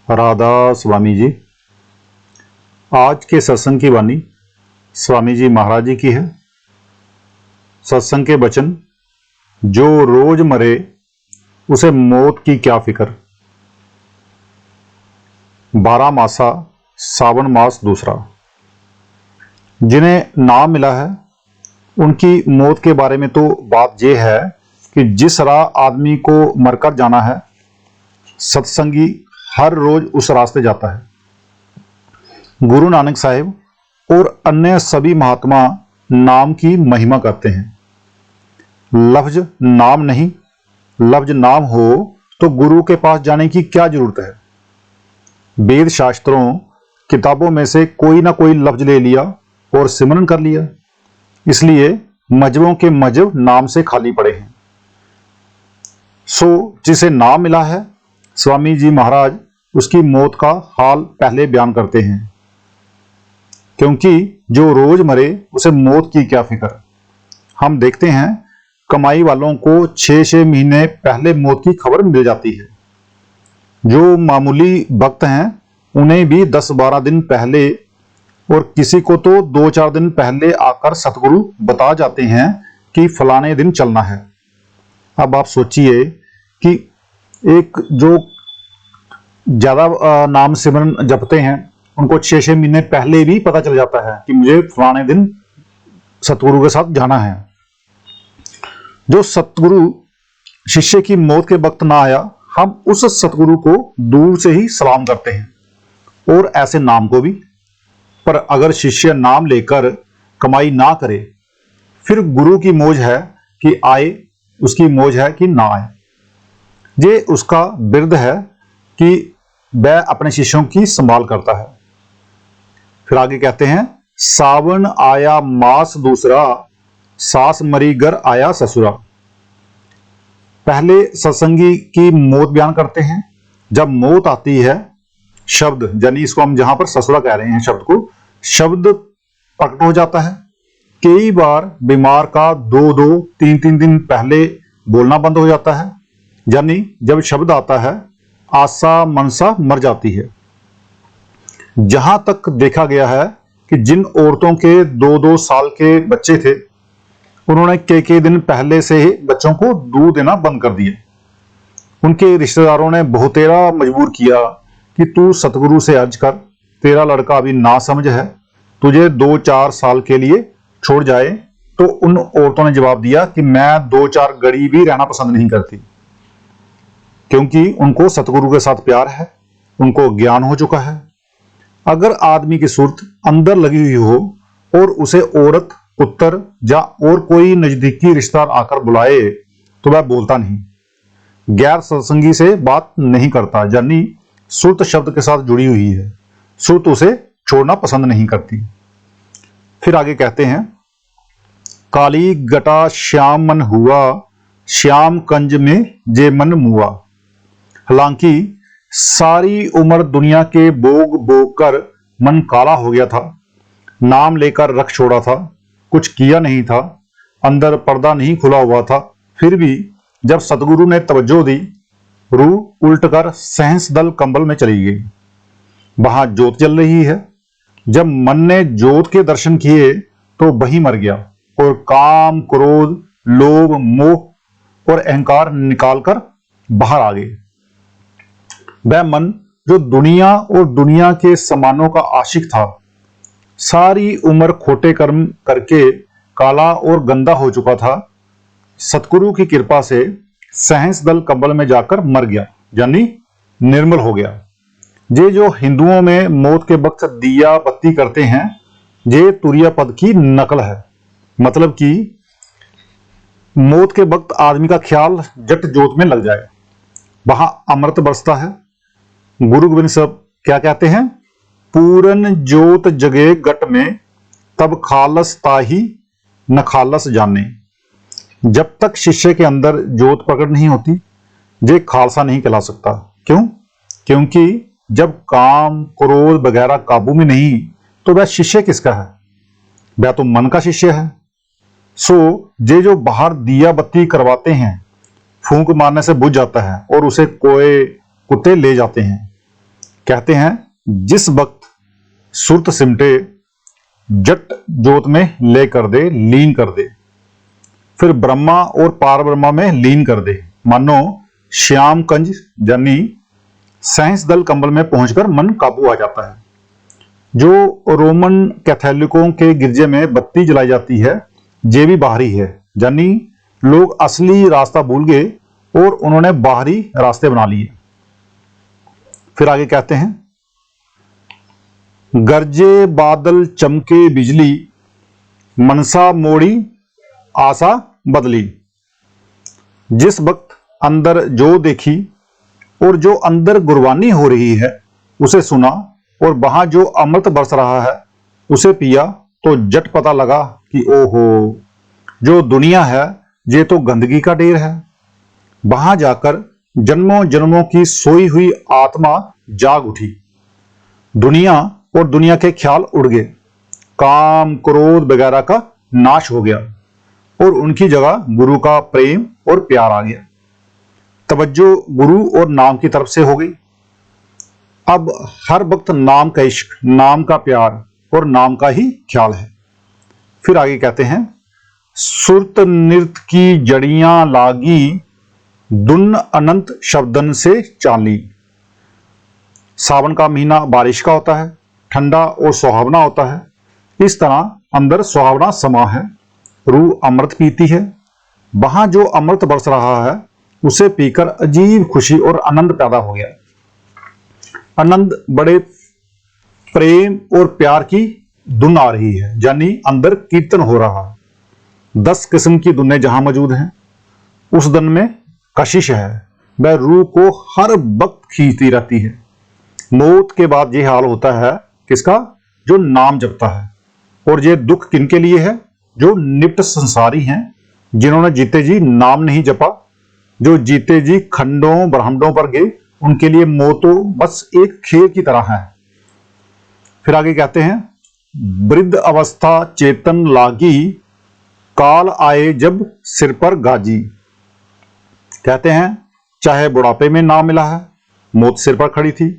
राधा स्वामी जी। आज के सत्संग की वाणी स्वामी जी महाराज जी की है। सत्संग के वचन, जो रोज मरे उसे मौत की क्या फिक्र। 12 मासा सावन मास दूसरा। जिन्हें नाम मिला है उनकी मौत के बारे में तो बात यह है कि जिस राह आदमी को मरकर जाना है, सत्संगी हर रोज उस रास्ते जाता है। गुरु नानक साहिब और अन्य सभी महात्मा नाम की महिमा करते हैं। लफ्ज नाम नहीं, लफ्ज नाम हो तो गुरु के पास जाने की क्या जरूरत है। वेद शास्त्रों किताबों में से कोई ना कोई लफ्ज ले लिया और सिमरन कर लिया, इसलिए मजहबों के मजहब नाम से खाली पड़े हैं। सो जिसे नाम मिला है, स्वामी जी महाराज उसकी मौत का हाल पहले बयान करते हैं, क्योंकि जो रोज मरे उसे मौत की क्या फिक्र। हम देखते हैं कमाई वालों को 6-6 महीने पहले मौत की खबर मिल जाती है। जो मामूली भक्त हैं उन्हें भी 10-12 दिन पहले, और किसी को तो 2-4 दिन पहले आकर सतगुरु बता जाते हैं कि फलाने दिन चलना है। अब आप सोचिए कि एक जो ज्यादा नाम सिमरन जपते हैं उनको 6-6 महीने पहले भी पता चल जाता है कि मुझे फलाने दिन सतगुरु के साथ जाना है। जो सतगुरु शिष्य की मौत के वक्त ना आया, हम उस सतगुरु को दूर से ही सलाम करते हैं और ऐसे नाम को भी। पर अगर शिष्य नाम लेकर कमाई ना करे, फिर गुरु की मौज है कि आए, उसकी मौज है कि ना आए। ये उसका बिरद है कि वह अपने शिष्यों की संभाल करता है। फिर आगे कहते हैं, सावन आया मास दूसरा, सास मरी घर आया ससुरा। पहले सत्संगी की मौत बयान करते हैं। जब मौत आती है, शब्द यानी इसको हम जहां पर ससुरा कह रहे हैं, शब्द को, शब्द प्रकट हो जाता है। कई बार बीमार का 2-2, 3-3 दिन पहले बोलना बंद हो जाता है, यानी जब शब्द आता है आशा मनसा मर जाती है। जहां तक देखा गया है कि जिन औरतों के 2-2 साल के बच्चे थे, उन्होंने कई दिन पहले से ही बच्चों को दूध देना बंद कर दिए। उनके रिश्तेदारों ने बहुतेरा मजबूर किया कि तू सतगुरु से अर्ज कर, तेरा लड़का अभी ना समझ है, तुझे 2-4 साल के लिए छोड़ जाए। तो उन औरतों ने जवाब दिया कि मैं 2-4 घड़ी भी रहना पसंद नहीं करती, क्योंकि उनको सतगुरु के साथ प्यार है, उनको ज्ञान हो चुका है। अगर आदमी की सूरत अंदर लगी हुई हो और उसे औरत, पुत्र या और कोई नजदीकी रिश्तेदार आकर बुलाए तो वह बोलता नहीं, गैर सत्संगी से बात नहीं करता, यानी सुरत शब्द के साथ जुड़ी हुई है। सुरत उसे छोड़ना पसंद नहीं करती। फिर आगे कहते हैं, काली गटा श्याम मन हुआ, श्याम कंज में जे मन मुआ। हालांकि सारी उम्र दुनिया के भोग भोग कर मन काला हो गया था, नाम लेकर रख छोड़ा था, कुछ किया नहीं था, अंदर पर्दा नहीं खुला हुआ था, फिर भी जब सतगुरु ने तवज्जो दी, रूह उल्ट कर सहंस दल कंबल में चली गई। वहां जोत जल रही है। जब मन ने जोत के दर्शन किए तो वही मर गया और काम, क्रोध, लोभ, मोह और अहंकार निकालकर बाहर आ गए। वह मन जो दुनिया और दुनिया के सामानों का आशिक था, सारी उम्र खोटे कर्म करके काला और गंदा हो चुका था, सतगुरु की कृपा से सहंस दल कंबल में जाकर मर गया, यानी निर्मल हो गया। ये जो हिंदुओं में मौत के वक्त दिया बत्ती करते हैं, ये तुरिया पद की नकल है। मतलब कि मौत के वक्त आदमी का ख्याल जट जोत में लग जाए, वहां अमृत बरसता है। गुरु गोविंद साहब क्या कहते हैं, पूरन जोत जगे गट में, तब खालस ताही न खालस जाने। जब तक शिष्य के अंदर जोत प्रकट नहीं होती, ये खालसा नहीं कहला सकता। क्यों? क्योंकि जब काम, क्रोध वगैरह काबू में नहीं, तो वह शिष्य किसका है? वह तो मन का शिष्य है। सो ये जो बाहर दिया बत्ती करवाते हैं, फूंक मारने से बुझ जाता है और उसे कोए कुत्ते ले जाते हैं। कहते हैं जिस वक्त सुरत सिमटे, जट जोत में ले कर दे, लीन कर दे, फिर ब्रह्मा और पार ब्रह्मा में लीन कर दे, मानो श्याम कंज यानी सहस दल कंबल में पहुंचकर मन काबू आ जाता है। जो रोमन कैथोलिकों के गिरजे में बत्ती जलाई जाती है, ये भी बाहरी है, यानी लोग असली रास्ता भूल गए और उन्होंने बाहरी रास्ते बना लिए। फिर आगे कहते हैं गरजे बादल चमके बिजली, मनसा मोड़ी आशा बदली। जिस वक्त अंदर जो देखी और जो अंदर गुरबानी हो रही है उसे सुना, और वहां जो अमृत बरस रहा है उसे पिया, तो जट पता लगा कि ओहो, जो दुनिया है ये तो गंदगी का ढेर है। वहां जाकर जन्मों जन्मों की सोई हुई आत्मा जाग उठी। दुनिया और दुनिया के ख्याल उड़ गए, काम क्रोध वगैरह का नाश हो गया और उनकी जगह गुरु का प्रेम और प्यार आ गया। तवज्जो गुरु और नाम की तरफ से हो गई। अब हर वक्त नाम का इश्क, नाम का प्यार और नाम का ही ख्याल है। फिर आगे कहते हैं सुरत नृत्य की जड़ियां लागी, दुन अनंत शब्दन से चाली। सावन का महीना बारिश का होता है, ठंडा और सुहावना होता है। इस तरह अंदर सुहावना समा है, रूह अमृत पीती है। वहां जो अमृत बरस रहा है उसे पीकर अजीब खुशी और आनंद पैदा हो गया। आनंद बड़े प्रेम और प्यार की धुन आ रही है, यानी अंदर कीर्तन हो रहा है। 10 किस्म की धुनें जहां मौजूद हैं, उस धुन में कशिश है, वह रूह को हर वक्त खींचती रहती है। मौत के बाद यह हाल होता है किसका? जो नाम जपता है। और ये दुख किनके लिए है? जो निप्ट संसारी हैं, जिन्होंने जीते जी नाम नहीं जपा, जो जीते जी खंडों ब्रह्मांडों पर गए, उनके लिए मौतो बस एक खेल की तरह है। फिर आगे कहते हैं वृद्ध अवस्था चेतन लागी, काल आए जब सिर पर गाजी। कहते हैं चाहे बुढ़ापे में नाम मिला है, मौत सिर पर खड़ी थी,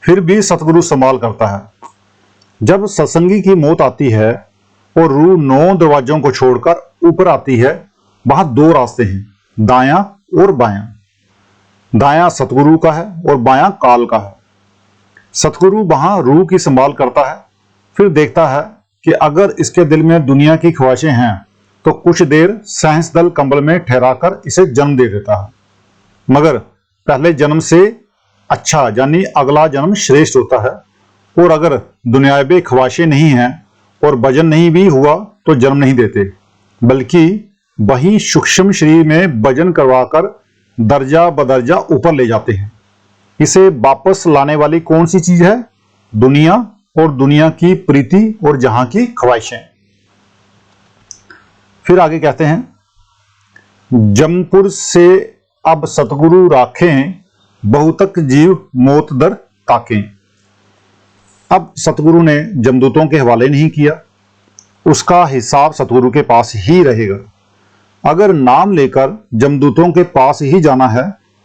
फिर भी सतगुरु संभाल करता है। जब सत्संगी की मौत आती है और रूह 9 दरवाजों को छोड़कर ऊपर आती है, वहां 2 रास्ते हैं, दायां और बायां। दायां सतगुरु का है और बायां काल का है। सतगुरु वहां रूह की संभाल करता है, फिर देखता है कि अगर इसके दिल में दुनिया की ख्वाहिशें हैं तो कुछ देर सहस दल कंबल में ठहराकर इसे जन्म दे देता है। मगर पहले जन्म से अच्छा यानी अगला जन्म श्रेष्ठ होता है। और अगर दुनियावी ख्वाहिशें नहीं हैं और भजन नहीं भी हुआ तो जन्म नहीं देते, बल्कि वही सूक्ष्म शरीर में भजन करवाकर दर्जा बदर्जा ऊपर ले जाते हैं। इसे वापस लाने वाली कौन सी चीज है? दुनिया और दुनिया की प्रीति और जहां की ख्वाहिशें। फिर आगे कहते हैं जमपुर से अब सतगुरु राखें, बहुतक जीव मौत दर ताकें। अब सतगुरु ने जमदूतों के हवाले नहीं किया, उसका हिसाब सतगुरु के पास ही रहेगा। अगर नाम लेकर जमदूतों के पास ही जाना है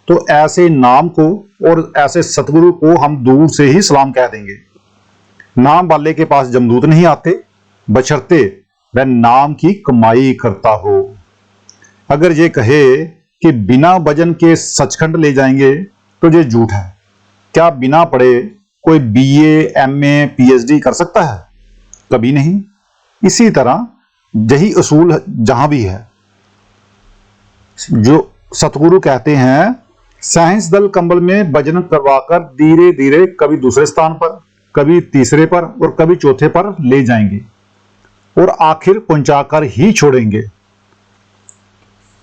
तो ऐसे नाम को और ऐसे सतगुरु को हम दूर से ही सलाम कह देंगे। नाम वाले के पास जमदूत नहीं आते, बशर्ते वह नाम की कमाई करता हो। अगर ये कहे कि बिना भजन के सचखंड ले जाएंगे तो ये झूठ है। क्या बिना पढ़े कोई BA, MA, PhD कर सकता है? कभी नहीं। इसी तरह यही असूल जहां भी है। जो सतगुरु कहते हैं साइंस दल कंबल में भजन करवाकर धीरे धीरे कभी दूसरे स्थान पर, कभी तीसरे पर और कभी चौथे पर ले जाएंगे और आखिर पहुंचाकर ही छोड़ेंगे।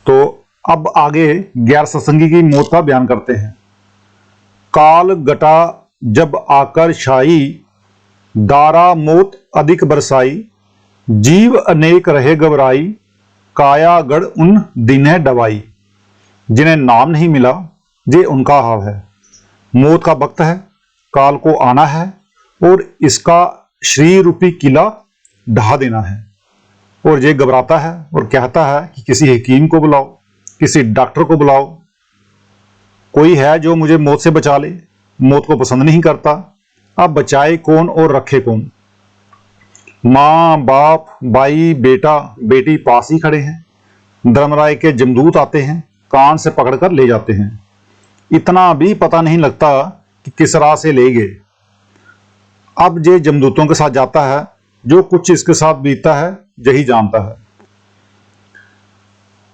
तो अब आगे गैर सत्संगी की मौत का बयान करते हैं। काल गटा जब आकर छाई, दारा मौत अधिक बरसाई, जीव अनेक रहे घबराई, काया गढ़ उन दिने डबाई। जिन्हें नाम नहीं मिला ये उनका हाल है। मौत का वक्त है, काल को आना है और इसका श्री रूपी किला ढहा देना है। और ये घबराता है और कहता है कि किसी हकीम को बुलाओ, किसी डॉक्टर को बुलाओ, कोई है जो मुझे मौत से बचा ले। मौत को पसंद नहीं करता। अब बचाए कौन और रखे कौन। माँ, बाप, भाई, बेटा, बेटी पास ही खड़े हैं। धर्मराय के जमदूत आते हैं, कान से पकड़कर ले जाते हैं। इतना भी पता नहीं लगता कि किस राह से ले गए। अब जे जमदूतों के साथ जाता है, जो कुछ इसके साथ बीतता है यही जानता है।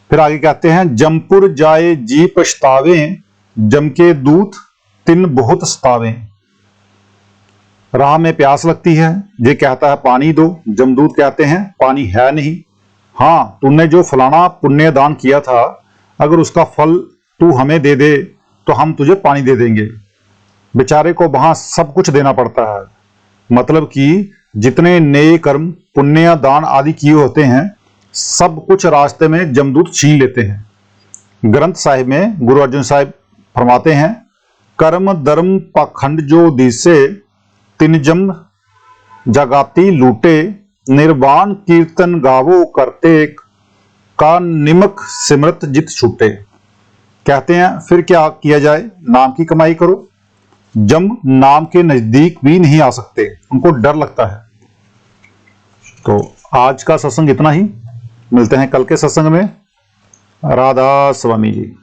फिर आगे कहते हैं, जमपुर जाए जी पछतावे, जम के दूत तिन बहुत सतावे। राह में प्यास लगती है, ये कहता है पानी दो। जमदूत कहते हैं पानी है नहीं। हाँ, तूने जो फलाना पुण्य दान किया था, अगर उसका फल तू हमें दे दे तो हम तुझे पानी दे देंगे। बेचारे को वहां सब कुछ देना पड़ता है। मतलब कि जितने नए कर्म, पुण्य, दान आदि किए होते हैं, सब कुछ रास्ते में जमदूत छीन लेते हैं। ग्रंथ साहिब में गुरु अर्जुन साहिब फरमाते हैं, कर्म धर्म पाखंड जो दिसे, तिन जम जगाती लूटे, निर्वाण कीर्तन गावो करते, का निमक सिमरत जित छूटे। कहते हैं फिर क्या किया जाए, नाम की कमाई करो। जम नाम के नजदीक भी नहीं आ सकते, उनको डर लगता है। तो आज का सत्संग इतना ही। मिलते हैं कल के सत्संग में। राधा स्वामी जी।